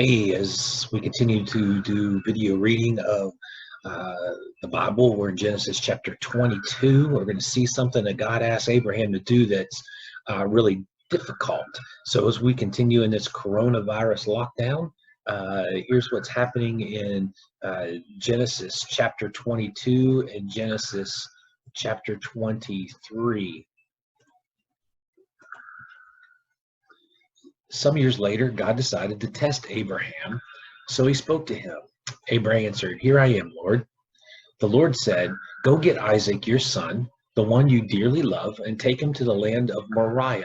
Hey, as we continue to do video reading of uh, the Bible, we're in Genesis chapter 22. We're going to see something that God asked Abraham to do that's really difficult. So as we continue in this coronavirus lockdown, here's what's happening in Genesis chapter 22 and Genesis chapter 23. Some years later, God decided to test Abraham, so he spoke to him. Abraham answered, "Here I am, Lord." The Lord said, "Go get Isaac, your son, the one you dearly love, and take him to the land of Moriah,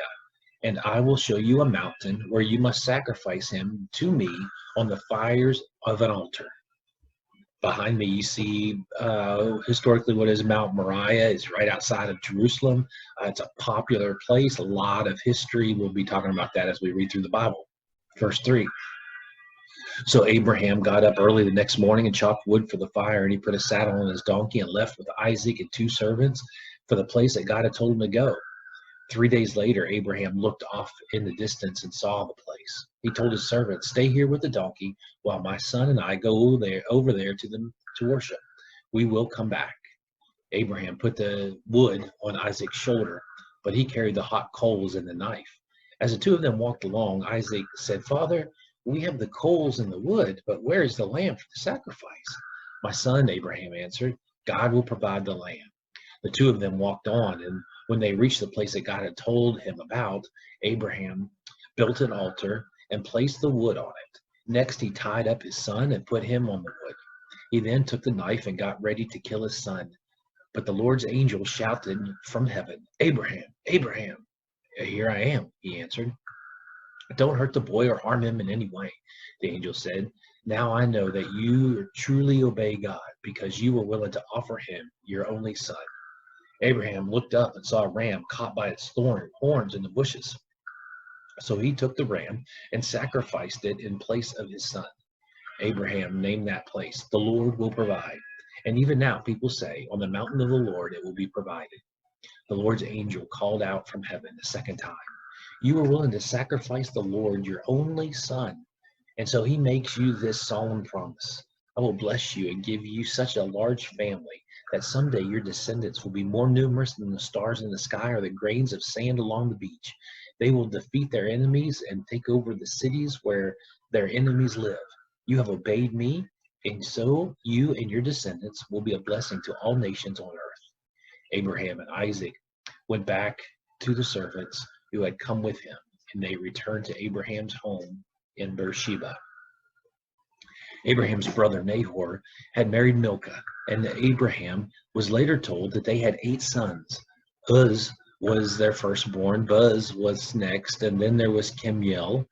and I will show you a mountain where you must sacrifice him to me on the fires of an altar." Behind me, you see historically what is Mount Moriah. It's right outside of Jerusalem. It's a popular place, a lot of history. We'll be talking about that as we read through the Bible. Verse 3. So Abraham got up early the next morning and chopped wood for the fire, and he put a saddle on his donkey and left with Isaac and two servants for the place that God had told him to go. 3 days later, Abraham looked off in the distance and saw the place. He told his servants, "Stay here with the donkey while my son and I go over there to worship. We will come back." Abraham put the wood on Isaac's shoulder, but he carried the hot coals and the knife. As the two of them walked along, Isaac said, "Father, we have the coals and the wood, but where is the lamb for the sacrifice?" "My son," Abraham answered, "God will provide the lamb." The two of them walked on, and when they reached the place that God had told him about, Abraham built an altar and placed the wood on it. Next, he tied up his son and put him on the wood. He then took the knife and got ready to kill his son. But the Lord's angel shouted from heaven, "Abraham, Abraham." "Here I am," he answered. "Don't hurt the boy or harm him in any way," the angel said. "Now I know that you truly obey God, because you were willing to offer him your only son." Abraham looked up and saw a ram caught by its horns in the bushes. So he took the ram and sacrificed it in place of his son. Abraham named that place, "The Lord will provide." And even now people say, "On the mountain of the Lord it will be provided." The Lord's angel called out from heaven the second time, "You were willing to sacrifice the Lord your only son, and so he makes you this solemn promise. I will bless you and give you such a large family that someday your descendants will be more numerous than the stars in the sky or the grains of sand along the beach. They will defeat their enemies and take over the cities where their enemies live. You have obeyed me, and so you and your descendants will be a blessing to all nations on earth." Abraham and Isaac went back to the servants who had come with him, and they returned to Abraham's home in Beersheba. Abraham's brother Nahor had married Milcah, and Abraham was later told that they had 8 sons. Uz was their firstborn, Buz was next, and then there was Kemuel,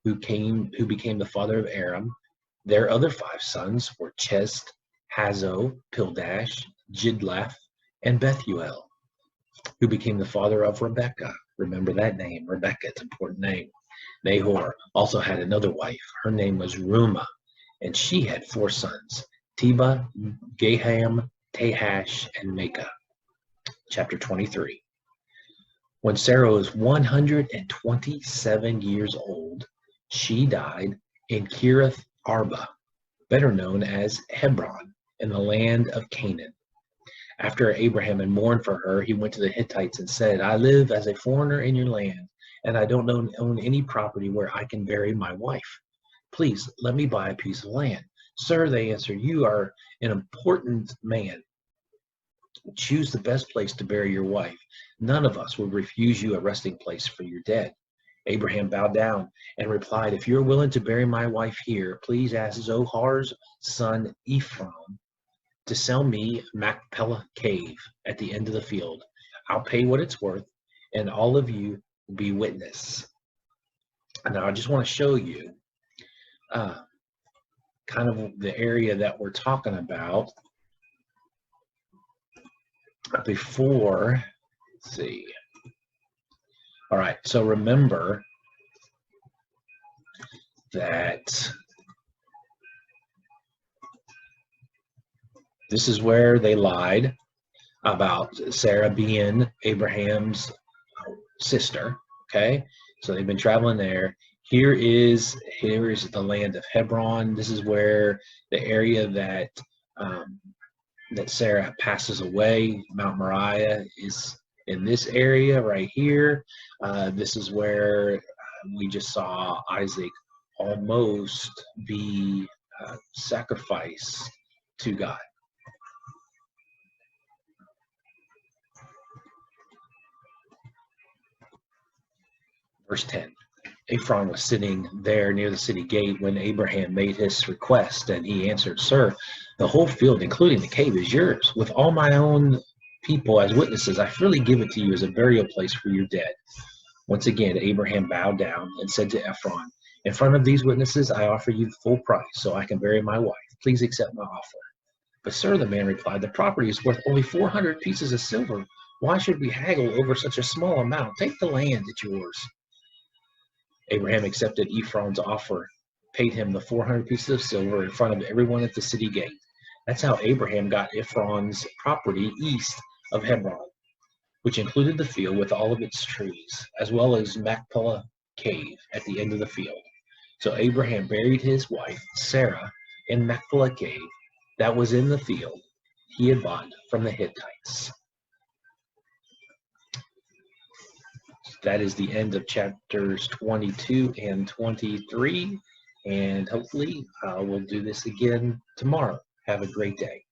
who became the father of Aram. Their other 5 sons were Chest, Hazo, Pildash, Jidlaph, and Bethuel, who became the father of Rebekah. Remember that name, Rebekah, it's an important name. Nahor also had another wife. Her name was Reumah, and she had 4 sons, Tebah, Gaham, Tahash, and Maacah. Chapter 23. When Sarah was 127 years old, she died in Kiriath Arba, better known as Hebron, in the land of Canaan. After Abraham had mourned for her, he went to the Hittites and said, "I live as a foreigner in your land, and I don't own any property where I can bury my wife. Please let me buy a piece of land." "Sir," they answered, "you are an important man. Choose the best place to bury your wife. None of us will refuse you a resting place for your dead." Abraham bowed down and replied, "If you're willing to bury my wife here, please ask Zohar's son Ephron to sell me Machpelah Cave at the end of the field. I'll pay what it's worth, and all of you will be witness." Now I just want to show you kind of the area that we're talking about before. Let's see. All right, so remember that this is where they lied about Sarah being Abraham's sister, okay? So they've been traveling there. Here is the land of Hebron. This is where the area um, that Sarah passes away. Mount Moriah is in this area right here. This is where we just saw Isaac almost be sacrificed to God. Verse 10. Ephron was sitting there near the city gate when Abraham made his request, and he answered, Sir, the whole field, including the cave, is yours. With all my own people as witnesses, I freely give it to you as a burial place for your dead. Once again, Abraham bowed down and said to Ephron, In front of these witnesses, I offer you the full price so I can bury my wife. Please accept my offer. But, sir, the man replied, the property is worth only 400 pieces of silver. Why should we haggle over such a small amount? Take the land, it's yours. Abraham accepted Ephron's offer, paid him the 400 pieces of silver in front of everyone at the city gate. That's how Abraham got Ephron's property east of Hebron, which included the field with all of its trees, as well as Machpelah cave at the end of the field. So Abraham buried his wife, Sarah, in Machpelah cave that was in the field he had bought from the Hittites. That is the end of chapters 22 and 23, and hopefully we'll do this again tomorrow. Have a great day.